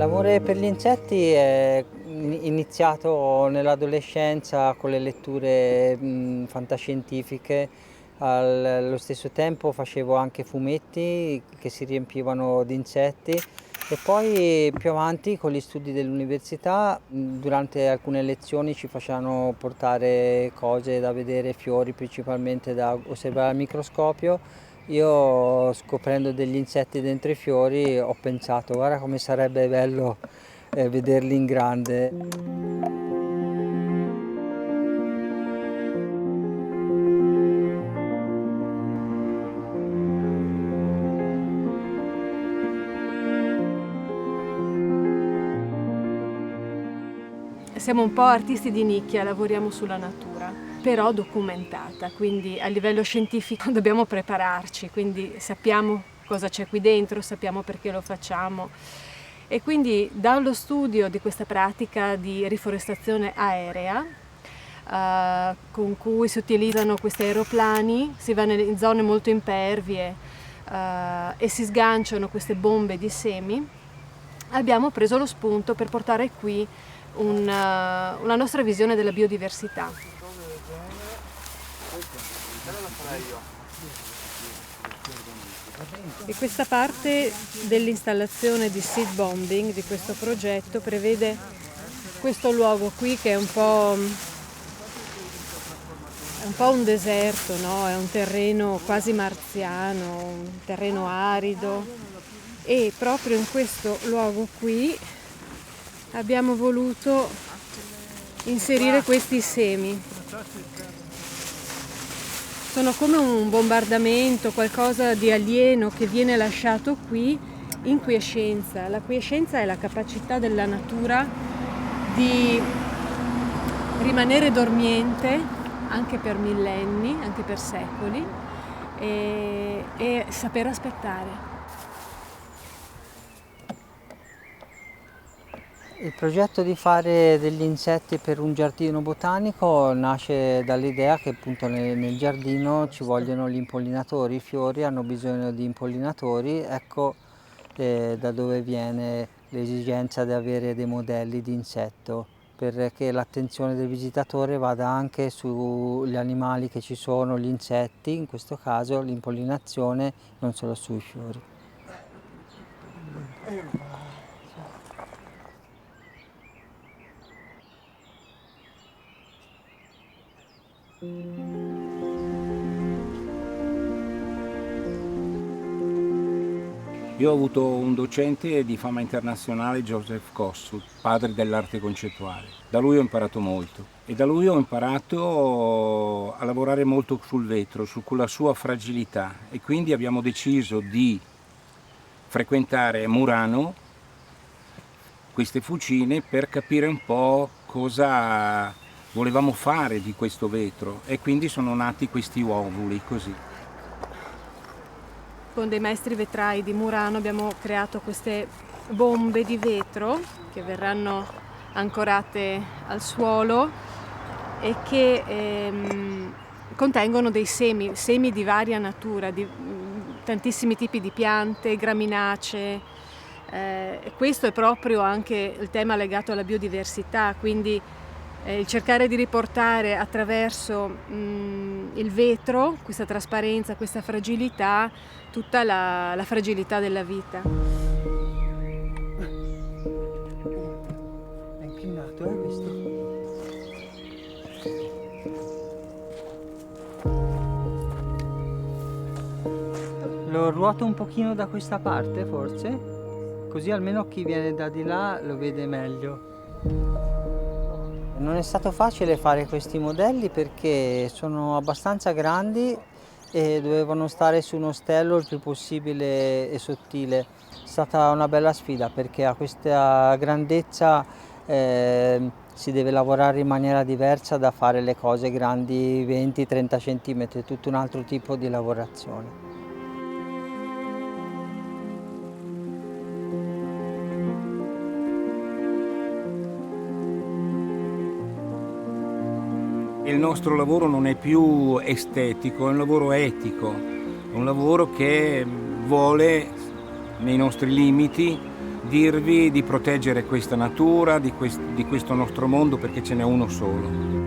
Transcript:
L'amore per gli insetti è iniziato nell'adolescenza con le letture fantascientifiche. Allo stesso tempo facevo anche fumetti che si riempivano di insetti e poi più avanti con gli studi dell'università, durante alcune lezioni ci facevano portare cose da vedere, fiori principalmente da osservare al microscopio. Io, scoprendo degli insetti dentro i fiori, ho pensato, guarda come sarebbe bello vederli in grande. Siamo un po' artisti di nicchia, lavoriamo sulla natura, però documentata, quindi a livello scientifico dobbiamo prepararci, quindi sappiamo cosa c'è qui dentro, sappiamo perché lo facciamo. E quindi dallo studio di questa pratica di riforestazione aerea, con cui si utilizzano questi aeroplani, si va in zone molto impervie e si sganciano queste bombe di semi, abbiamo preso lo spunto per portare qui una nostra visione della biodiversità. E questa parte dell'installazione di seed bombing di questo progetto prevede questo luogo qui che è un po' un deserto, no? È un terreno quasi marziano, un terreno arido, e proprio in questo luogo qui abbiamo voluto inserire questi semi. Sono come un bombardamento, qualcosa di alieno che viene lasciato qui in quiescenza. La quiescenza è la capacità della natura di rimanere dormiente anche per millenni, anche per secoli, e saper aspettare. Il progetto di fare degli insetti per un giardino botanico nasce dall'idea che appunto nel giardino ci vogliono gli impollinatori, i fiori hanno bisogno di impollinatori, ecco da dove viene l'esigenza di avere dei modelli di insetto, perché l'attenzione del visitatore vada anche sugli animali che ci sono, gli insetti, in questo caso l'impollinazione, non solo sui fiori. Io ho avuto un docente di fama internazionale, Joseph Kossut, padre dell'arte concettuale. Da lui ho imparato molto e da lui ho imparato a lavorare molto sul vetro, con la sua fragilità, e quindi abbiamo deciso di frequentare Murano, queste fucine, per capire un po' cosa volevamo fare di questo vetro, e quindi sono nati questi ovuli così. Con dei maestri vetrai di Murano abbiamo creato queste bombe di vetro che verranno ancorate al suolo e che contengono dei semi di varia natura, di tantissimi tipi di piante, graminacee. Questo è proprio anche il tema legato alla biodiversità, quindi il cercare di riportare attraverso il vetro, questa trasparenza, questa fragilità, tutta la fragilità della vita. È inclinato, questo? Lo ruoto un pochino da questa parte, forse? Così almeno chi viene da di là lo vede meglio. Non è stato facile fare questi modelli perché sono abbastanza grandi e dovevano stare su uno stello il più possibile e sottile. È stata una bella sfida perché a questa grandezza si deve lavorare in maniera diversa da fare le cose grandi 20-30 cm, è tutto un altro tipo di lavorazione. Il nostro lavoro non è più estetico, è un lavoro etico, è un lavoro che vuole, nei nostri limiti, dirvi di proteggere questa natura, di questo nostro mondo, perché ce n'è uno solo.